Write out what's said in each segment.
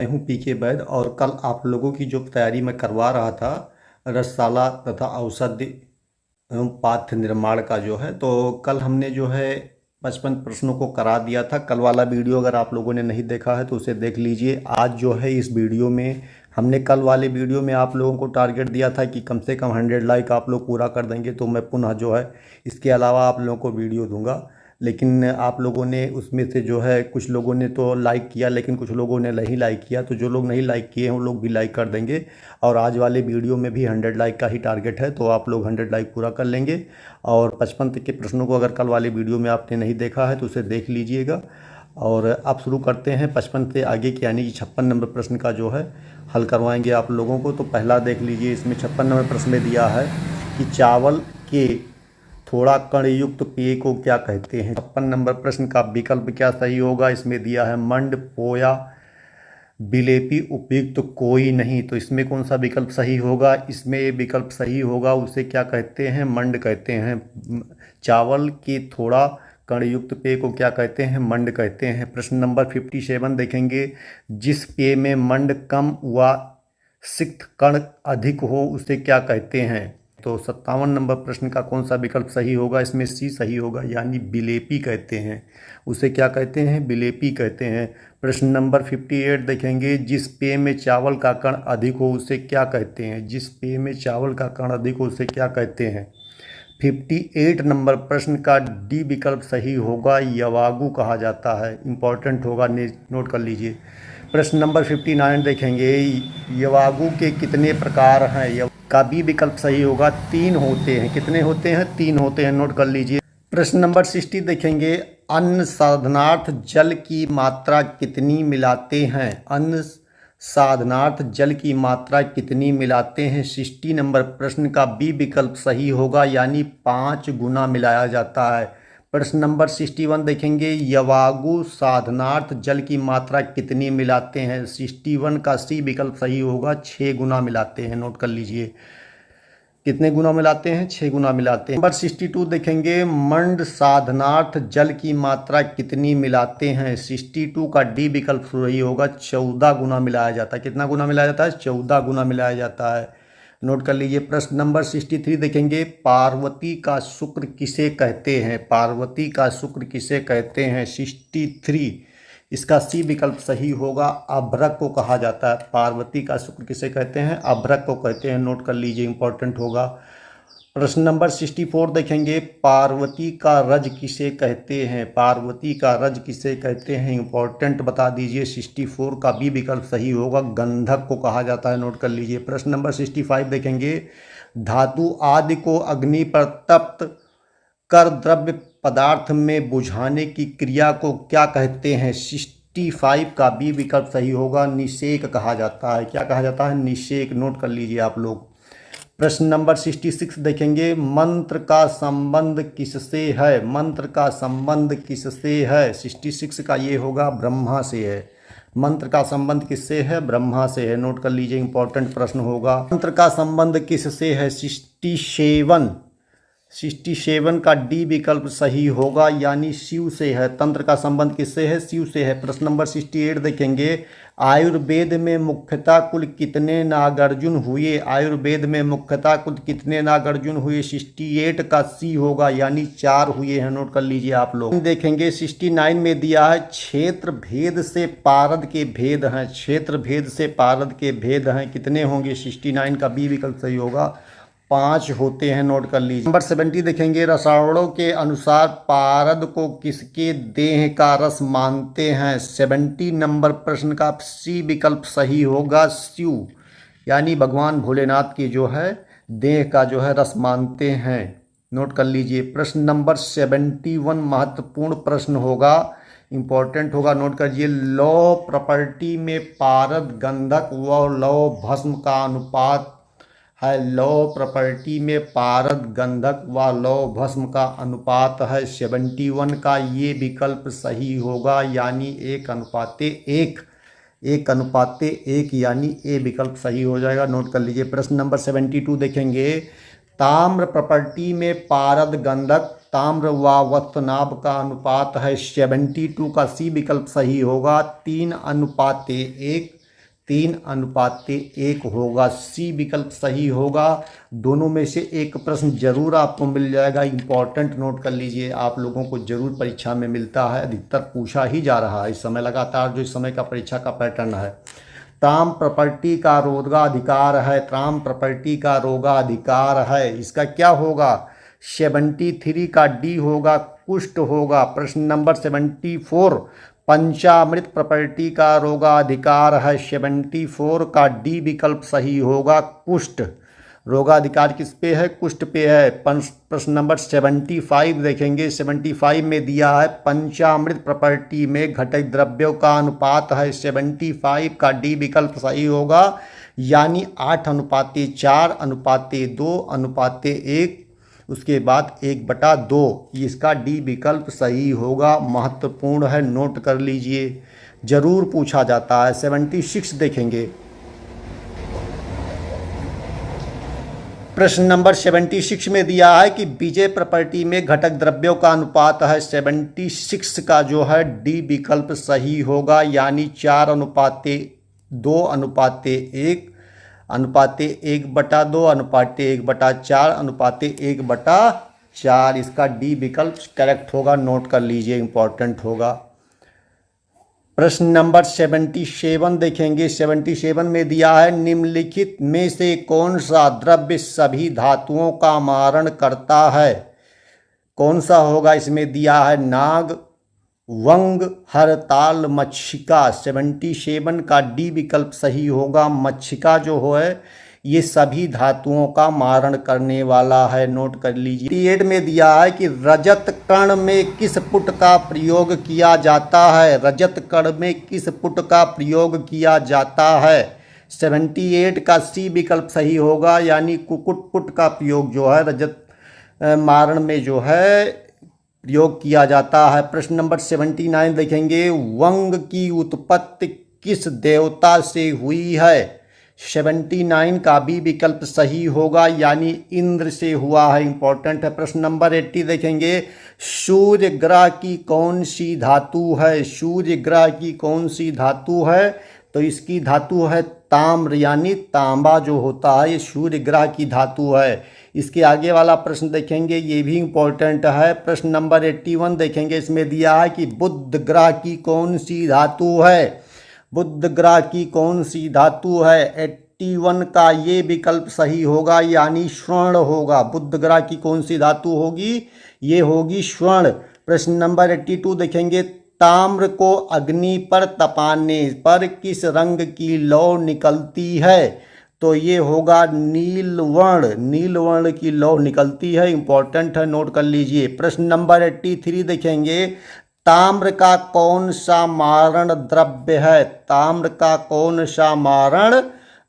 मैं हूँ पीके वैद और कल आप लोगों की जो तैयारी मैं करवा रहा था रसशाला तथा औषधि एवं पाठ्य निर्माण का जो है, तो कल हमने जो है 55 प्रश्नों को करा दिया था। कल वाला वीडियो अगर आप लोगों ने नहीं देखा है तो उसे देख लीजिए। आज जो है इस वीडियो में हमने कल वाले वीडियो में आप लोगों को टारगेट दिया था कि कम से कम 100 लाइक आप लोग पूरा कर देंगे, तो मैं पुनः जो है इसके अलावा आप लोगों को वीडियो दूंगा। लेकिन आप लोगों ने उसमें से जो है कुछ लोगों ने तो लाइक किया, लेकिन कुछ लोगों ने नहीं लाइक किया। तो जो लोग नहीं लाइक किए हैं वो लोग भी लाइक कर देंगे। और आज वाले वीडियो में भी 100 लाइक का ही टारगेट है, तो आप लोग 100 लाइक पूरा कर लेंगे। और 55 के प्रश्नों को अगर कल वाले वीडियो में आपने नहीं देखा है तो उसे देख लीजिएगा। और अब शुरू करते हैं 55 से आगे की, यानी कि 56 नंबर प्रश्न का जो है हल करवाएंगे आप लोगों को। तो पहला देख लीजिए, इसमें 56 नंबर प्रश्न में दिया है कि चावल के थोड़ा कणयुक्त पेय को क्या कहते हैं। 56 नंबर प्रश्न का विकल्प क्या सही होगा। इसमें दिया है मंड, पोया, बिलेपी, उपयुक्त तो कोई नहीं। तो इसमें कौन सा विकल्प सही होगा। इसमें ये विकल्प सही होगा, उसे क्या कहते हैं, मंड कहते हैं। चावल के थोड़ा कणयुक्त पेय को क्या कहते हैं, मंड कहते हैं। प्रश्न नंबर 57 देखेंगे, जिस पेय में मंड कम व सिक्त कण अधिक हो उसे क्या कहते हैं। तो 57 नंबर प्रश्न का कौन सा विकल्प सही होगा। इसमें सी सही होगा, यानी बिलेपी कहते हैं। उसे क्या कहते हैं, बिलेपी कहते हैं। प्रश्न नंबर 58 देखेंगे, जिस पेय में चावल का कण अधिक हो उसे क्या कहते हैं। जिस पेय में चावल का कण अधिक हो उसे क्या कहते हैं। 58 नंबर प्रश्न का डी विकल्प सही होगा, यवागु कहा जाता है। इंपॉर्टेंट होगा, नोट कर लीजिए। प्रश्न नंबर 59 देखेंगे, यवागु के कितने प्रकार हैं। का बी विकल्प सही होगा, 3 होते हैं। कितने होते हैं, 3 होते हैं, नोट कर लीजिए। प्रश्न नंबर 60 देखेंगे, अन्न साधनार्थ जल की मात्रा कितनी मिलाते हैं। अन्न साधनार्थ जल की मात्रा कितनी मिलाते हैं। 60 नंबर प्रश्न का बी विकल्प सही होगा, यानी 5 गुना मिलाया जाता है। प्रश्न नंबर 61 देखेंगे, यवागु साधनार्थ जल की मात्रा कितनी मिलाते हैं। 61 का सी विकल्प सही होगा, 6 गुना मिलाते हैं। नोट कर लीजिए, कितने गुना मिलाते हैं, 6 गुना मिलाते हैं। नंबर 62 देखेंगे, मंड साधनार्थ जल की मात्रा कितनी मिलाते हैं। 62 का डी विकल्प सही होगा, 14 गुना मिलाया जाता है। कितना गुना मिलाया जाता है, 14 गुना मिलाया जाता है। नोट कर लीजिए। प्रश्न नंबर 63 देखेंगे, पार्वती का शुक्र किसे कहते हैं। पार्वती का शुक्र किसे कहते हैं। 63 इसका सी विकल्प सही होगा, अभ्रक को कहा जाता है। पार्वती का शुक्र किसे कहते हैं, अभ्रक को कहते हैं। नोट कर लीजिए, इंपॉर्टेंट होगा। प्रश्न नंबर 64 देखेंगे, पार्वती का रज किसे कहते हैं। पार्वती का रज किसे कहते हैं, इंपॉर्टेंट बता दीजिए। 64 का बी विकल्प सही होगा, गंधक को कहा जाता है। नोट कर लीजिए। प्रश्न नंबर 65 देखेंगे, धातु आदि को अग्नि पर तप्त कर द्रव्य पदार्थ में बुझाने की क्रिया को क्या कहते हैं। 65 का बी विकल्प सही होगा, निषेक कहा जाता है। क्या कहा जाता है, निषेक। नोट कर लीजिए आप लोग। प्रश्न नंबर 66 देखेंगे, मंत्र का संबंध किससे है। मंत्र का संबंध किससे है। 66 का ये होगा, ब्रह्मा से है। मंत्र का संबंध किससे है, ब्रह्मा से है। नोट कर लीजिए, इंपॉर्टेंट प्रश्न होगा। मंत्र का संबंध किससे है। 67 का डी विकल्प सही होगा, यानी शिव से है। तंत्र का संबंध किससे है, शिव से है। प्रश्न नंबर 68 देखेंगे, आयुर्वेद में मुख्यतः कुल कितने नागार्जुन हुए। आयुर्वेद में मुख्यतः कुल कितने नागार्जुन हुए। 68 का सी होगा, यानी 4 हुए हैं। नोट कर लीजिए आप लोग। देखेंगे 69 में दिया है, क्षेत्र भेद से पारद के भेद हैं। क्षेत्र भेद से पारद के भेद हैं, कितने होंगे। 69 का बी विकल्प सही होगा, 5 होते हैं। नोट कर लीजिए। नंबर 70 देखेंगे, रसायनों के अनुसार पारद को किसके देह का रस मानते हैं। 70 नंबर प्रश्न का सी विकल्प सही होगा, शिव, यानी भगवान भोलेनाथ की जो है देह का जो है रस मानते हैं। नोट कर लीजिए। प्रश्न नंबर 71 महत्वपूर्ण प्रश्न होगा, इंपॉर्टेंट होगा। नोट करिए, लौह प्रॉपर्टी में पारद गंधक व लौह भस्म का अनुपात है। लौह प्रॉपर्टी में पारद गंधक व लौह भस्म का अनुपात है 71 का ये विकल्प सही होगा, यानी 1:1। 1:1 यानी ए विकल्प सही हो जाएगा। नोट कर लीजिए। प्रश्न नंबर 72 देखेंगे, ताम्र प्रॉपर्टी में पारद गंधक ताम्र व वस्तुनाभ का अनुपात है 72 का सी विकल्प सही होगा, 3:1। 3:1 होगा। सी विकल्प सही होगा। दोनों में से एक प्रश्न जरूर आपको मिल जाएगा। इंपॉर्टेंट नोट कर लीजिए, आप लोगों को जरूर परीक्षा में मिलता है, अधिकतर पूछा ही जा रहा है इस समय लगातार, जो इस समय का परीक्षा का पैटर्न है। ट्राम प्रॉपर्टी का रोगाधिकार है, ट्राम प्रॉपर्टी का रोगाधिकार है, इसका क्या होगा? 73 का डी होगा, कुष्ठ होगा। प्रश्न नंबर 74, पंचामृत प्रॉपर्टी का रोगाधिकार है, 74 का डी विकल्प सही होगा, कुष्ठ। रोगाधिकार किस पे है? कुष्ठ पे है। प्रश्न नंबर 75 देखेंगे, 75 में दिया है पंचामृत प्रॉपर्टी में घटक द्रव्यों का अनुपात है, 75 का डी विकल्प सही होगा, यानी 8:4:2:1, उसके बाद 1/2, इसका डी विकल्प सही होगा। महत्वपूर्ण है, नोट कर लीजिए, जरूर पूछा जाता है। 76 देखेंगे, प्रश्न नंबर 76 में दिया है कि विजय प्रॉपर्टी में घटक द्रव्यों का अनुपात है, 76 का जो है डी विकल्प सही होगा, यानी 4:2:1, अनुपाते 1/2, अनुपाते 1/4, अनुपाते 1/4, इसका डी विकल्प करेक्ट होगा। नोट कर लीजिए, इंपॉर्टेंट होगा। प्रश्न नंबर 77 देखेंगे, 77 में दिया है निम्नलिखित में से कौन सा द्रव्य सभी धातुओं का मारण करता है? कौन सा होगा? इसमें दिया है नाग, वंग, हरताल, मच्छिका। 77 का डी विकल्प सही होगा। मच्छिका जो है ये सभी धातुओं का मारण करने वाला है, नोट कर लीजिए। 88 में दिया है कि रजत कण में किस पुट का प्रयोग किया जाता है? रजत कण में किस पुट का प्रयोग किया जाता है? 78 का सी विकल्प सही होगा, यानी कुकुट पुट का प्रयोग जो है रजत मारण में जो है प्रयोग किया जाता है। प्रश्न नंबर 79 देखेंगे, वंग की उत्पत्ति किस देवता से हुई है? 79 का बी विकल्प सही होगा, यानी इंद्र से हुआ है, इंपॉर्टेंट है। प्रश्न नंबर 80 देखेंगे, सूर्य ग्रह की कौन सी धातु है? सूर्य ग्रह की कौन सी धातु है? तो इसकी धातु है ताम्र, यानी तांबा जो होता है ये सूर्य ग्रह की धातु है। इसके आगे वाला प्रश्न देखेंगे, ये भी इंपॉर्टेंट है। प्रश्न नंबर 81 देखेंगे, इसमें दिया है कि बुध ग्रह की कौन सी धातु है? बुध ग्रह की कौन सी धातु है? 81 का ये विकल्प सही होगा, यानी स्वर्ण होगा। बुध ग्रह की कौन सी धातु होगी? ये होगी स्वर्ण। प्रश्न नंबर 82 देखेंगे, ताम्र को अग्नि पर तपाने पर किस रंग की लौ निकलती है? तो ये होगा नीलवर्ण, नीलवर्ण की लौ निकलती है, इंपॉर्टेंट है, नोट कर लीजिए। प्रश्न नंबर 83 देखेंगे, ताम्र का कौन सा मारण द्रव्य है? ताम्र का कौन सा मारण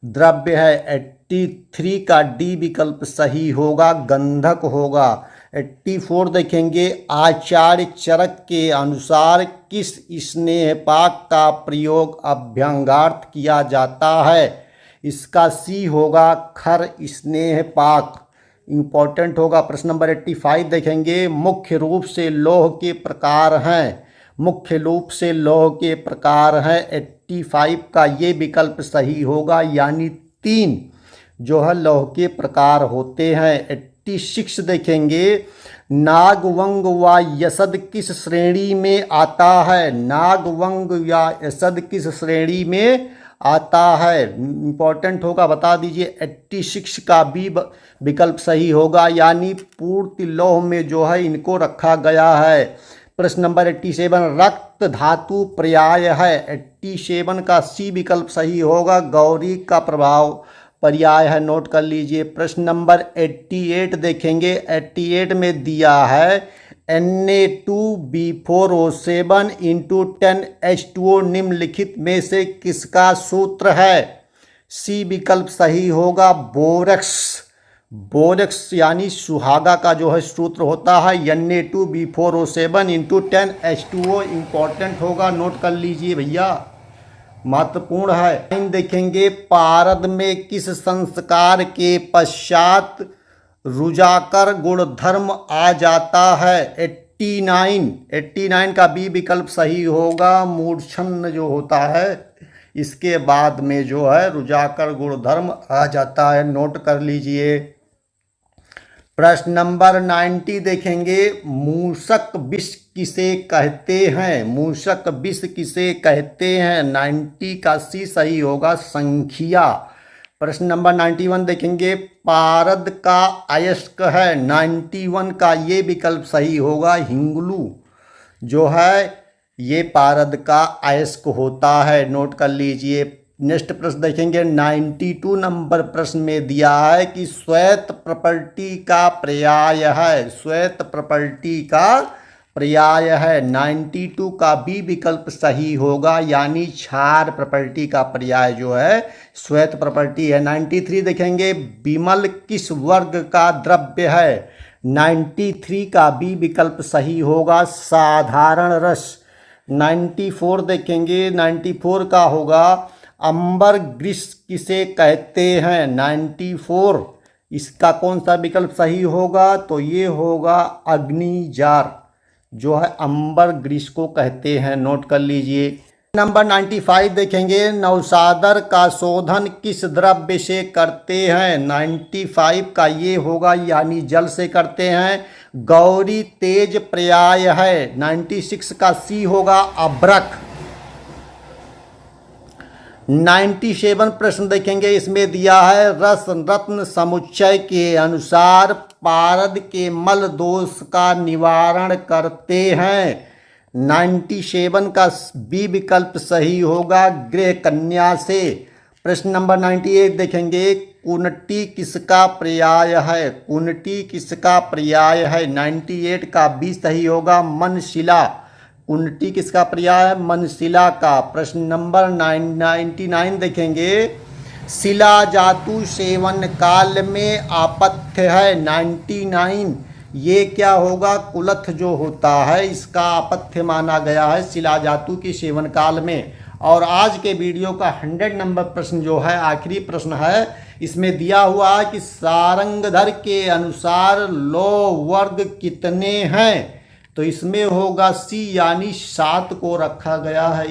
द्रव्य है? 83 का डी विकल्प सही होगा, गंधक होगा। 84 देखेंगे, आचार्य चरक के अनुसार किस स्नेहपाक का प्रयोग अभ्यंगार्थ किया जाता है? इसका सी होगा, खर स्नेहपाक, इंपॉर्टेंट होगा। प्रश्न नंबर 85 देखेंगे, मुख्य रूप से लौह के प्रकार हैं, मुख्य रूप से लौह के प्रकार हैं। 85 का ये विकल्प सही होगा, यानी 3 जो है लौह के प्रकार होते हैं। 86 देखेंगे, नागवंग व यसद किस श्रेणी में आता है? नागवंग या यसद किस श्रेणी में आता है? इंपॉर्टेंट होगा, बता दीजिए। 86 का बी विकल्प सही होगा, यानी पूर्ति लौह में जो है इनको रखा गया है। प्रश्न नंबर 87, रक्त धातु पर्याय है। 87 का सी विकल्प सही होगा, गौरी का प्रभाव पर्याय है, नोट कर लीजिए। प्रश्न नंबर 88 देखेंगे, 88 में दिया है Na2B4O7 × 10H2O निम्नलिखित में से किसका सूत्र है? सी विकल्प सही होगा, बोरक्स, बोरक्स यानी सुहागा का जो है सूत्र होता है Na2B4O7 × 10H2O, इंपॉर्टेंट होगा, नोट कर लीजिए भैया, महत्वपूर्ण है। देखेंगे, पारद में किस संस्कार के पश्चात रुजाकर गुणधर्म आ जाता है? 89 का बी विकल्प सही होगा, मूर्छन जो होता है इसके बाद में जो है रुजाकर गुणधर्म आ जाता है, नोट कर लीजिए। प्रश्न नंबर 90 देखेंगे, मूषक विष किसे कहते हैं? मूषक विष किसे कहते हैं? 90 का सी सही होगा, संख्या। प्रश्न नंबर 91 देखेंगे, पारद का अयस्क है। 91 का ये विकल्प सही होगा, हिंगलू जो है ये पारद का अयस्क होता है, नोट कर लीजिए। नेक्स्ट प्रश्न देखेंगे, 92 नंबर प्रश्न में दिया है कि श्वेत प्रॉपर्टी का पर्याय है। श्वेत प्रॉपर्टी का पर्याय है। 92 का बी विकल्प सही होगा, यानी क्षार प्रॉपर्टी का पर्याय जो है श्वेत प्रॉपर्टी है। 93 देखेंगे, विमल किस वर्ग का द्रव्य है? 93 का बी विकल्प सही होगा, साधारण रस। 94 देखेंगे, 94 का होगा, अंबर ग्रीस किसे कहते हैं? 94 इसका कौन सा विकल्प सही होगा? तो ये होगा अग्निजार जो है अंबर ग्रीस को कहते हैं, नोट कर लीजिए। नंबर 95 देखेंगे, नौसादर का शोधन किस द्रव्य से करते हैं? 95 का ये होगा, यानी जल से करते हैं। गौरी तेज पर्याय है। 96 का सी होगा, अभ्रक। 97 प्रश्न देखेंगे, इसमें दिया है रस रत्न समुच्चय के अनुसार पारद के मल दोष का निवारण करते हैं। 97 का बी विकल्प सही होगा, गृह कन्या से। प्रश्न नंबर 98 देखेंगे, कुंटी किसका पर्याय है? कुंटी किसका पर्याय है? 98 का बी सही होगा, मनशिला। कुंटी किसका पर्याय है? मनशिला का। प्रश्न नंबर 99 देखेंगे, शिला जातु सेवन काल में आपत्य है। 99 ये क्या होगा? कुलथ जो होता है इसका आपत्य माना गया है शिला जातु के सेवन काल में। और आज के वीडियो का 100 नंबर प्रश्न जो है आखिरी प्रश्न है, इसमें दिया हुआ है कि सारंगधर के अनुसार लौ वर्ग कितने हैं? तो इसमें होगा सी, यानी 7 को रखा गया है।